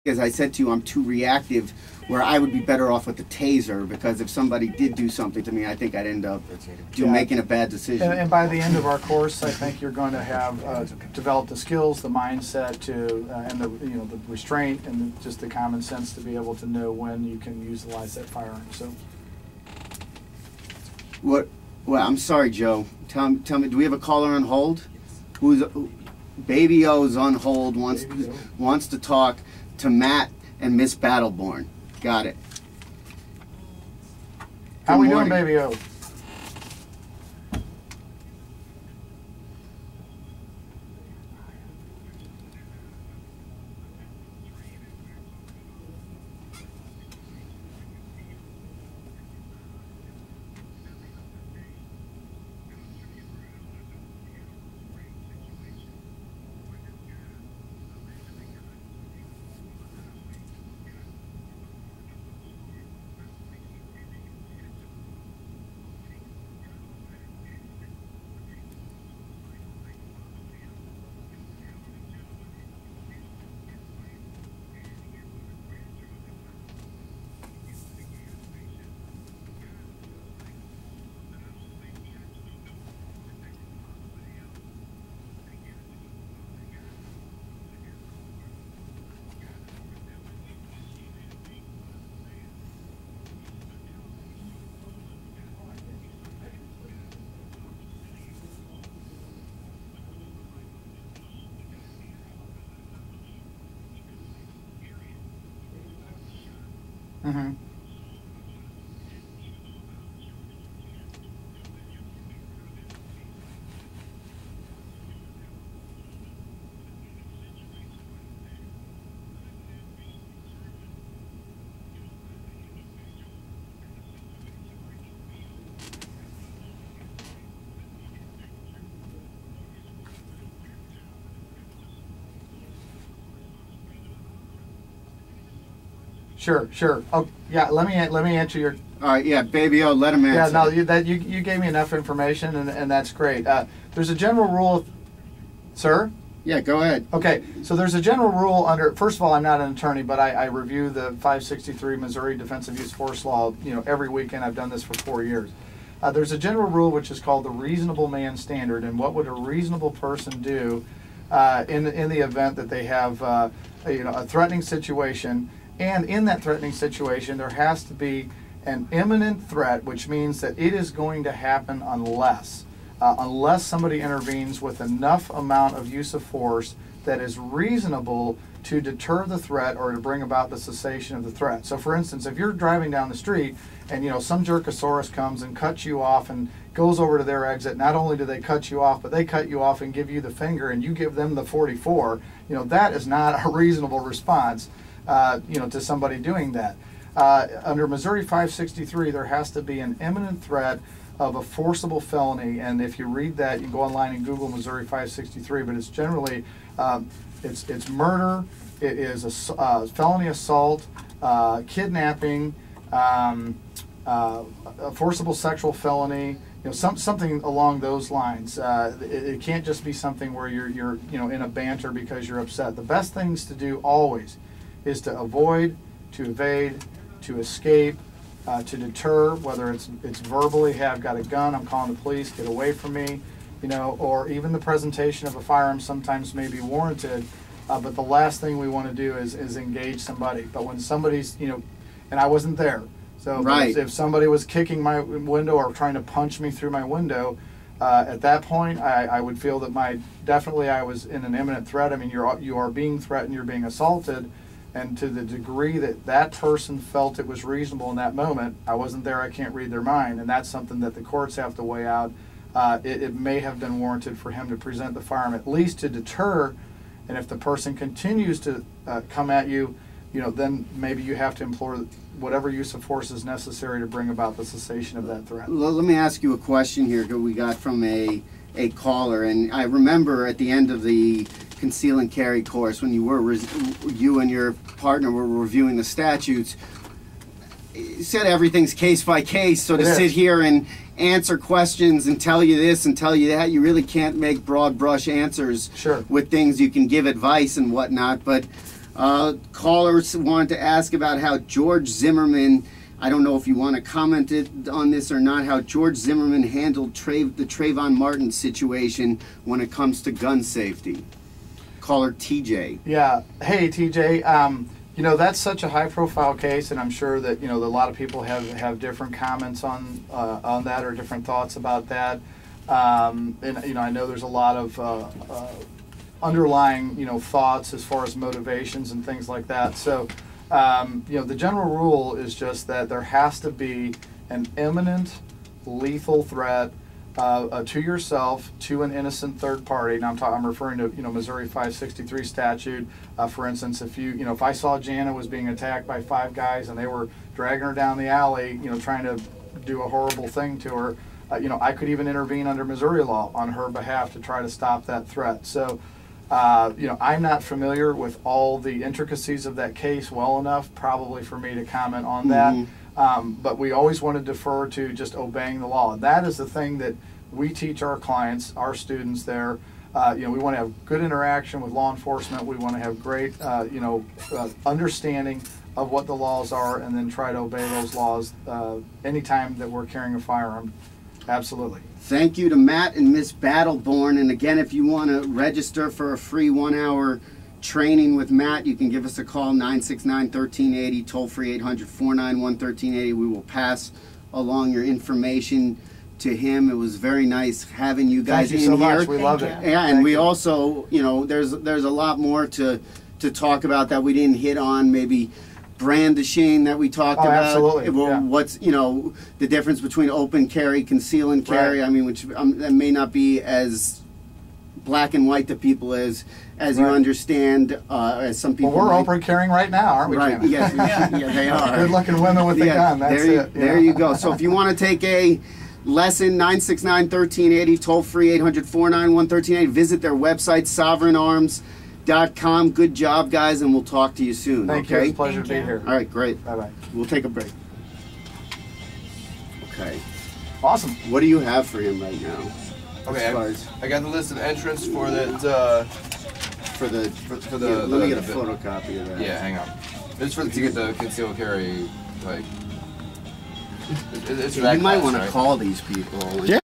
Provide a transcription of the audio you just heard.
as I said to you, I'm too reactive, where I would be better off with the taser, because if somebody did do something to me, I think I'd end up making a bad decision. And by the end of our course, I think you're going to have developed the skills, the mindset to, and the restraint and just the common sense to be able to know when you can utilize that firearm. So. What? Well, I'm sorry, Joe. Tell me, do we have a caller on hold? Baby O's on hold, wants to talk to Matt and Miss Battleborn. Got it. How we doing, Baby O? Mm-hmm. Sure. Oh, yeah. Let me answer your. All right. Yeah, Baby O, let him answer. Yeah. No, you gave me enough information, and that's great. There's a general rule, sir. Yeah, go ahead. Okay. So there's a general rule under. First of all, I'm not an attorney, but I review the 563 Missouri Defensive Use Force Law. Every weekend. I've done this for 4 years. There's a general rule which is called the reasonable man standard, and what would a reasonable person do in the event that they have a threatening situation. And in that threatening situation, there has to be an imminent threat, which means that it is going to happen unless somebody intervenes with enough amount of use of force that is reasonable to deter the threat or to bring about the cessation of the threat. So for instance, if you're driving down the street and some jerkosaurus comes and cuts you off and goes over to their exit, not only do they cut you off, but they cut you off and give you the finger and you give them the 44, that is not a reasonable response. To somebody doing that. Under Missouri 563, there has to be an imminent threat of a forcible felony, and if you read that, you can go online and Google Missouri 563, but it's generally, it's murder, it is a felony assault, kidnapping, a forcible sexual felony, something along those lines. It can't just be something where you're in a banter because you're upset. The best things to do always is to avoid, to evade, to escape, to deter, whether it's verbally, hey, I've got a gun, I'm calling the police, get away from me, or even the presentation of a firearm sometimes may be warranted, but the last thing we want to do is engage somebody. But when somebody's, and I wasn't there, so right. If somebody was kicking my window or trying to punch me through my window, at that point, I would feel that definitely I was in an imminent threat. I mean, you are being threatened, you're being assaulted. And to the degree that person felt it was reasonable in that moment, I wasn't there, I can't read their mind, and that's something that the courts have to weigh out. It may have been warranted for him to present the firearm, at least to deter, and if the person continues to come at you, then maybe you have to employ whatever use of force is necessary to bring about the cessation of that threat. Let me ask you a question here that we got from a caller, and I remember at the end of the conceal and carry course, when you and your partner were reviewing the statutes, you said everything's case by case, so to sit here and answer questions and tell you this and tell you that, you really can't make broad brush answers. Sure. With things. You can give advice and whatnot, but Callers wanted to ask about how George Zimmerman, I don't know if you want to comment on this or not, how George Zimmerman handled the Trayvon Martin situation when it comes to gun safety. Caller TJ. Yeah. Hey, TJ. You know, that's such a high-profile case, and I'm sure that, you know, a lot of people have different comments on that or different thoughts about that. And, you know, I know there's a lot of underlying, you know, thoughts as far as motivations and things like that. So, you know, the general rule is just that there has to be an imminent lethal threat to yourself, to an innocent third party. Now I'm referring to, you know, Missouri 563 statute. For instance, if I saw Janna was being attacked by 5 guys and they were dragging her down the alley, you know, trying to do a horrible thing to her, you know, I could even intervene under Missouri law on her behalf to try to stop that threat. So, you know, I'm not familiar with all the intricacies of that case well enough, probably for me to comment on that. But we always want to defer to just obeying the law. And that is the thing that we teach our clients, our students there. You know, we want to have good interaction with law enforcement. We want to have great, you know, understanding of what the laws are, and then try to obey those laws anytime that we're carrying a firearm. Absolutely. Thank you to Matt and Miss Battleborn. And again, if you want to register for a free 1-hour training with Matt, you can give us a call, 969-1380, toll free 800-491-1380. We will pass along your information to him. It was very nice having you guys Thank you so in here. much. We love it. Yeah, and we also, you know, there's a lot more to talk about that we didn't hit on. Maybe brandishing that we talked about. Absolutely. Well, yeah. What's, you know, the difference between open carry, conceal and carry. Right. I mean, which that may not be as black and white to people as you understand, as some people. Well, we're open carrying right now, aren't we, right? Jimmy? Yes, yeah, they are. Good-looking women with the gun. That's it. There you go. So if you want to take a lesson, 969-1380, toll free 800-491-1380. Visit their website, sovereignarms.com. Good job, guys, and we'll talk to you soon. Thank okay? you. It's a pleasure to be here. All right, great. Bye-bye. We'll take a break. Okay. Awesome. What do you have for him right now? Okay, I got the list of entrants for that. Let me get a photocopy of that. Yeah, hang on. It's to get the concealed carry, like. It's for that You might class, want to right? call these people. Yeah.